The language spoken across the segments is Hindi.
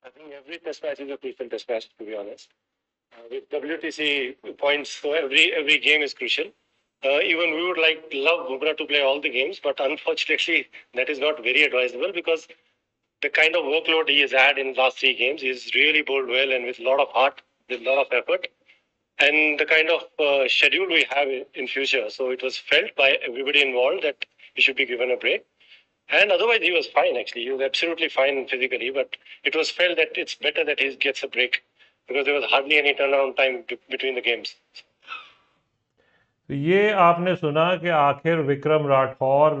I think every test match is a crucial test match, to be honest. With WTC points, so every game is crucial. Even we would love Bumrah to play all the games, but unfortunately, that is not very advisable because the kind of workload he has had in last three games, he's really bowled well and with a lot of heart, with a lot of effort, and the kind of schedule we have in future. So it was felt by everybody involved that he should be given a break. And otherwise, he was fine actually. He was absolutely fine physically, but it was felt that it's better that he gets a break because there was hardly any turnaround time between the games. तो ये आपने सुना कि आखिर विक्रम राठौर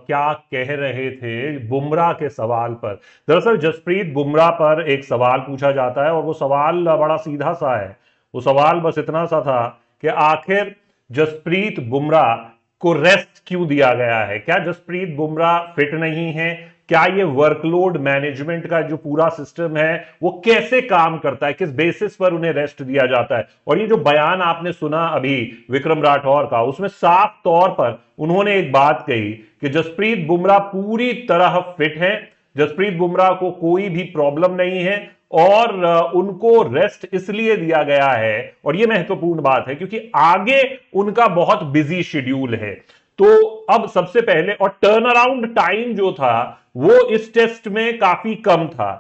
क्या कह रहे थे बुमराह के सवाल पर। दरअसल जसप्रीत बुमराह पर एक सवाल पूछा जाता है और वो सवाल बड़ा सीधा सा है। वो सवाल बस इतना सा था कि आखिर जसप्रीत बुमराह को रेस्ट क्यों दिया गया है, क्या जसप्रीत बुमराह फिट नहीं है, क्या ये वर्कलोड मैनेजमेंट का जो पूरा सिस्टम है वो कैसे काम करता है, किस बेसिस पर उन्हें रेस्ट दिया जाता है। और ये जो बयान आपने सुना अभी विक्रम राठौर का, उसमें साफ तौर पर उन्होंने एक बात कही कि जसप्रीत बुमराह पूरी तरह फिट है, जसप्रीत बुमराह को कोई भी प्रॉब्लम नहीं है और उनको रेस्ट इसलिए दिया गया है, और यह महत्वपूर्ण बात है क्योंकि आगे उनका बहुत बिजी शेड्यूल है। तो अब सबसे पहले, और टर्न अराउंड टाइम जो था वो इस टेस्ट में काफी कम था।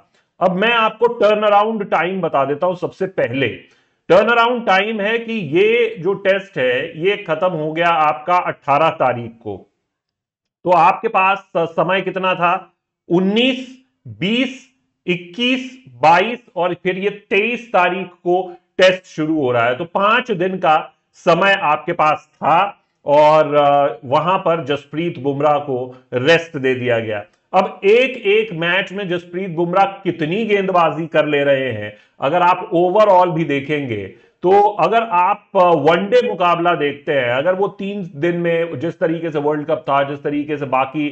अब मैं आपको टर्न अराउंड टाइम बता देता हूं। सबसे पहले टर्न अराउंड टाइम है कि ये जो टेस्ट है ये खत्म हो गया आपका 18 तारीख को। तो आपके पास समय कितना था? 19, 20, 21, 22 और फिर ये 23 तारीख को टेस्ट शुरू हो रहा है। तो 5 दिन का समय आपके पास था और वहां पर जसप्रीत बुमराह को रेस्ट दे दिया गया। अब एक एक मैच में जसप्रीत बुमराह कितनी गेंदबाजी कर ले रहे हैं, अगर आप ओवरऑल भी देखेंगे तो अगर आप वनडे मुकाबला देखते हैं, अगर वो 3 दिन में जिस तरीके से वर्ल्ड कप था, जिस तरीके से बाकी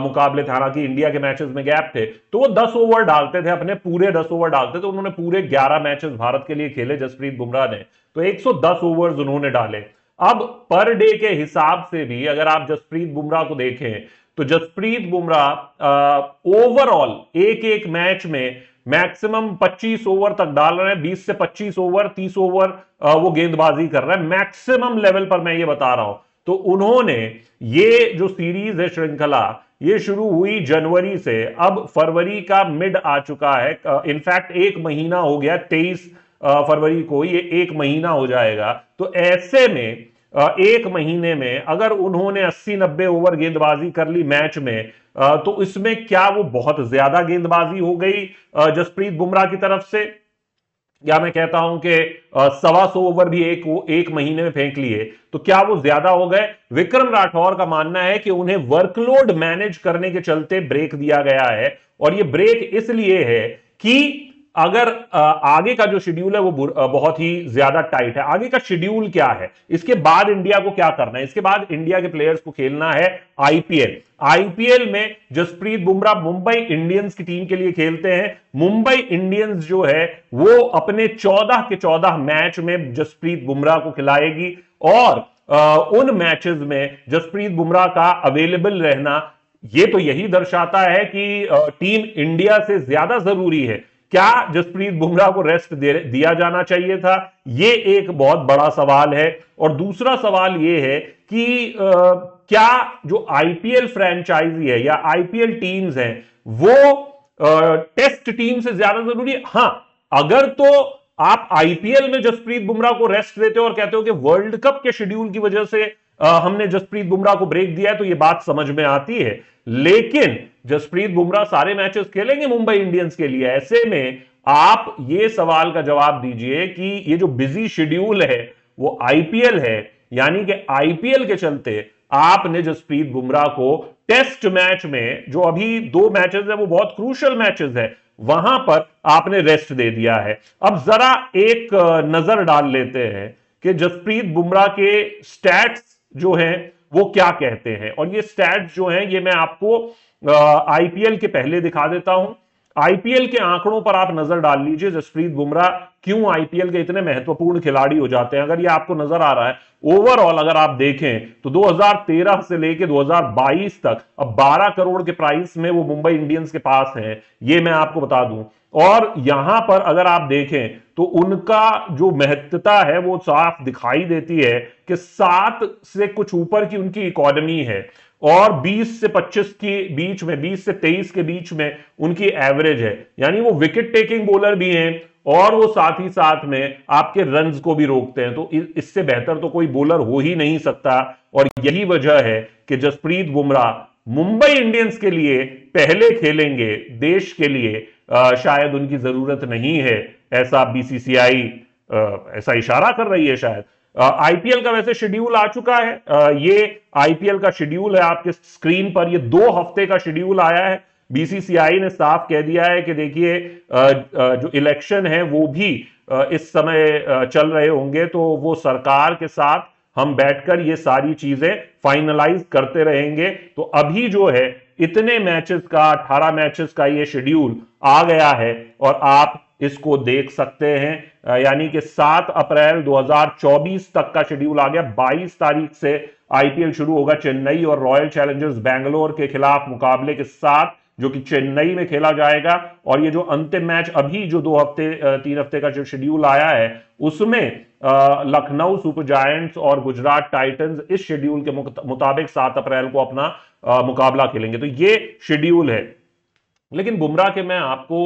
मुकाबले थे, हालांकि इंडिया के मैचेस में गैप थे, तो वो 10 ओवर डालते थे, अपने पूरे 10 ओवर डालते थे। उन्होंने पूरे 11 मैचेस भारत के लिए खेले जसप्रीत बुमराह ने, तो 110 ओवर्स उन्होंने डाले। अब पर डे के हिसाब से भी अगर आप जसप्रीत बुमराह को देखें तो जसप्रीत बुमराह ओवरऑल एक एक मैच में मैक्सिमम 25 ओवर तक डाल रहे हैं। 20 से 25 ओवर, 30 ओवर वो गेंदबाजी कर रहे हैं मैक्सिमम लेवल पर, मैं ये बता रहा हूं। तो उन्होंने ये जो सीरीज है, श्रृंखला, ये शुरू हुई जनवरी से, अब फरवरी का मिड आ चुका है। इनफैक्ट एक महीना हो गया, 23 फरवरी को ये एक महीना हो जाएगा। तो ऐसे में एक महीने में अगर उन्होंने 80-90 ओवर गेंदबाजी कर ली मैच में, तो इसमें क्या वो बहुत ज्यादा गेंदबाजी हो गई जसप्रीत बुमराह की तरफ से? या मैं कहता हूं कि 125 ओवर भी एक महीने में फेंक लिए, तो क्या वो ज्यादा हो गए? विक्रम राठौर का मानना है कि उन्हें वर्कलोड मैनेज करने के चलते ब्रेक दिया गया है, और ये ब्रेक इसलिए है कि अगर आगे का जो शेड्यूल है वो बहुत ही ज्यादा टाइट है। आगे का शेड्यूल क्या है, इसके बाद इंडिया को क्या करना है? इसके बाद इंडिया के प्लेयर्स को खेलना है आईपीएल। आईपीएल में जसप्रीत बुमराह मुंबई इंडियंस की टीम के लिए खेलते हैं। मुंबई इंडियंस जो है वो अपने 14 के 14 मैच में जसप्रीत बुमराह को खिलाएगी, और उन मैचेस में जसप्रीत बुमराह का अवेलेबल रहना ये तो यही दर्शाता है कि टीम इंडिया से ज्यादा जरूरी है। क्या जसप्रीत बुमराह को रेस्ट दिया जाना चाहिए था? ये एक बहुत बड़ा सवाल है। और दूसरा सवाल ये है कि क्या जो आईपीएल फ्रेंचाइजी है या आईपीएल टीम्स हैं वो टेस्ट टीम से ज्यादा जरूरी है? हां, अगर तो आप आईपीएल में जसप्रीत बुमराह को रेस्ट देते हो और कहते हो कि वर्ल्ड कप के शेड्यूल की वजह से हमने जसप्रीत बुमराह को ब्रेक दिया है, तो यह बात समझ में आती है। लेकिन जसप्रीत बुमराह सारे मैचेस खेलेंगे मुंबई इंडियंस के लिए। ऐसे में आप ये सवाल का जवाब दीजिए कि ये जो बिजी शेड्यूल है वो आईपीएल है, यानी कि आईपीएल के चलते आपने जसप्रीत बुमराह को टेस्ट मैच में, जो अभी 2 मैचेस है वो बहुत क्रूशियल मैचेस है, वहां पर आपने रेस्ट दे दिया है। अब जरा एक नजर डाल लेते हैं कि जसप्रीत बुमराह के स्टैट्स जो हैं वो क्या कहते हैं। और ये स्टैट्स जो हैं ये मैं आपको आईपीएल के पहले दिखा देता हूं। आईपीएल के आंकड़ों पर आप नजर डाल लीजिए, जसप्रीत बुमराह क्यों आईपीएल के इतने महत्वपूर्ण खिलाड़ी हो जाते हैं। अगर ये आपको नजर आ रहा है, ओवरऑल अगर आप देखें तो 2013 से लेके 2022 तक अब 12 करोड़ के प्राइस में वो मुंबई इंडियंस के पास हैं, ये मैं आपको बता दूं। और यहां पर अगर आप देखें तो उनका जो महत्वता है वो साफ दिखाई देती है कि 7 से कुछ ऊपर की उनकी इकोनॉमी है और 20 से 25 के बीच में, 20 से 23 के बीच में उनकी एवरेज है। यानी वो विकेट टेकिंग बॉलर भी हैं और वो साथ ही साथ में आपके रन्स को भी रोकते हैं। तो इससे बेहतर तो कोई बॉलर हो ही नहीं सकता। और यही वजह है कि जसप्रीत बुमराह मुंबई इंडियंस के लिए पहले खेलेंगे, देश के लिए शायद उनकी जरूरत नहीं है, ऐसा बीसीसीआई ऐसा इशारा कर रही है शायद। आईपीएल का वैसे शेड्यूल आ चुका है, ये आईपीएल का शेड्यूल है आपके स्क्रीन पर, ये 2 हफ्ते का शेड्यूल आया है। बीसीसीआई ने साफ कह दिया है कि देखिए जो इलेक्शन है वो भी इस समय चल रहे होंगे, तो वो सरकार के साथ हम बैठकर ये सारी चीजें फाइनलाइज करते रहेंगे। तो अभी जो है इतने मैचेस का, 18 मैचेस का ये शेड्यूल आ गया है और आप इसको देख सकते हैं। यानी कि 7 अप्रैल 2024 तक का शेड्यूल आ गया। 22 तारीख से आईपीएल शुरू होगा चेन्नई और रॉयल चैलेंजर्स बैंगलोर के खिलाफ मुकाबले के साथ, जो कि चेन्नई में खेला जाएगा। और ये जो अंतिम मैच अभी जो 3 हफ्ते का जो शेड्यूल आया है उसमें लखनऊ सुपर जायंट्स और गुजरात टाइटंस इस शेड्यूल के मुताबिक 7 अप्रैल को अपना मुकाबला खेलेंगे। तो ये शेड्यूल है। लेकिन बुमराह के मैं आपको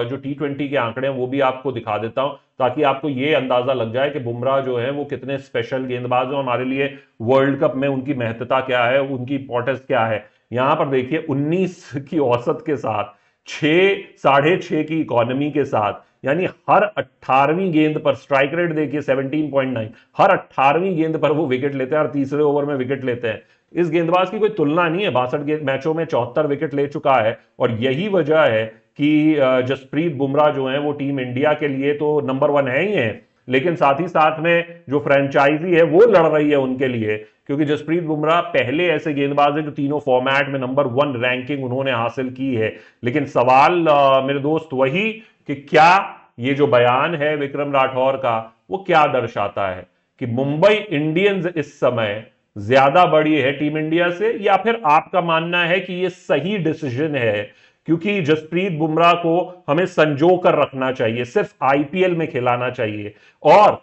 जो T20 के आंकड़े हैं वो भी आपको दिखा देता हूं, ताकि आपको ये अंदाजा लग जाए कि बुमराह जो है वो कितने स्पेशल गेंदबाज हैं, हमारे लिए वर्ल्ड कप में उनकी महत्ता क्या है, उनकी इंपॉर्टेंस क्या है। यहां पर देखिए 19 की औसत के साथ, 6.5 की इकोनॉमी के साथ, यानी हर 18वीं गेंद पर स्ट्राइक रेट देखिए 17.9, हर 18वीं गेंद पर वो विकेट लेते हैं और तीसरे ओवर में विकेट लेते हैं। इस गेंदबाज की कोई तुलना नहीं है। 62 मैचों में 74 विकेट ले चुका है। और यही वजह है कि जसप्रीत बुमराह जो है वो टीम इंडिया के लिए तो नंबर 1 है ही है, लेकिन साथ ही साथ में जो फ्रेंचाइजी है वो लड़ रही है उनके लिए, क्योंकि जसप्रीत बुमराह पहले ऐसे गेंदबाज है जो तीनों फॉर्मेट में नंबर 1 रैंकिंग उन्होंने हासिल की है। लेकिन सवाल मेरे दोस्त वही कि क्या ये जो बयान है विक्रम राठौर का वो क्या दर्शाता है कि मुंबई इंडियंस इस समय ज्यादा बड़ी है टीम इंडिया से, या फिर आपका मानना है कि ये सही डिसीजन है क्योंकि जसप्रीत बुमराह को हमें संजो कर रखना चाहिए, सिर्फ आईपीएल में खिलाना चाहिए। और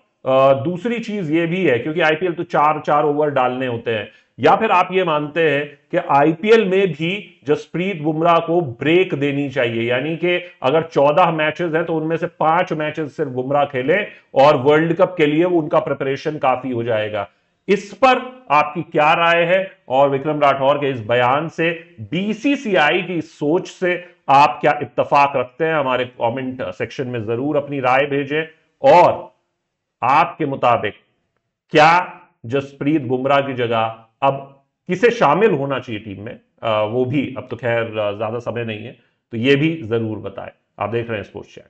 दूसरी चीज ये भी है क्योंकि आईपीएल तो 4 ओवर डालने होते हैं, या फिर आप ये मानते हैं कि आईपीएल में भी जसप्रीत बुमराह को ब्रेक देनी चाहिए, यानी कि अगर 14 मैचेस हैं तो उनमें से 5 मैचेस सिर्फ बुमराह खेले और वर्ल्ड कप के लिए वो उनका प्रिपरेशन काफी हो जाएगा। इस पर आपकी क्या राय है और विक्रम राठौर के इस बयान से, बीसीसीआई की सोच से आप क्या इत्तेफाक रखते हैं? हमारे कमेंट सेक्शन में जरूर अपनी राय भेजें। और आपके मुताबिक क्या जसप्रीत बुमराह की जगह अब किसे शामिल होना चाहिए टीम में? वो भी अब तो खैर ज्यादा समय नहीं है, तो ये भी जरूर बताएं। आप देख रहे हैं स्पोर्ट्स चैट।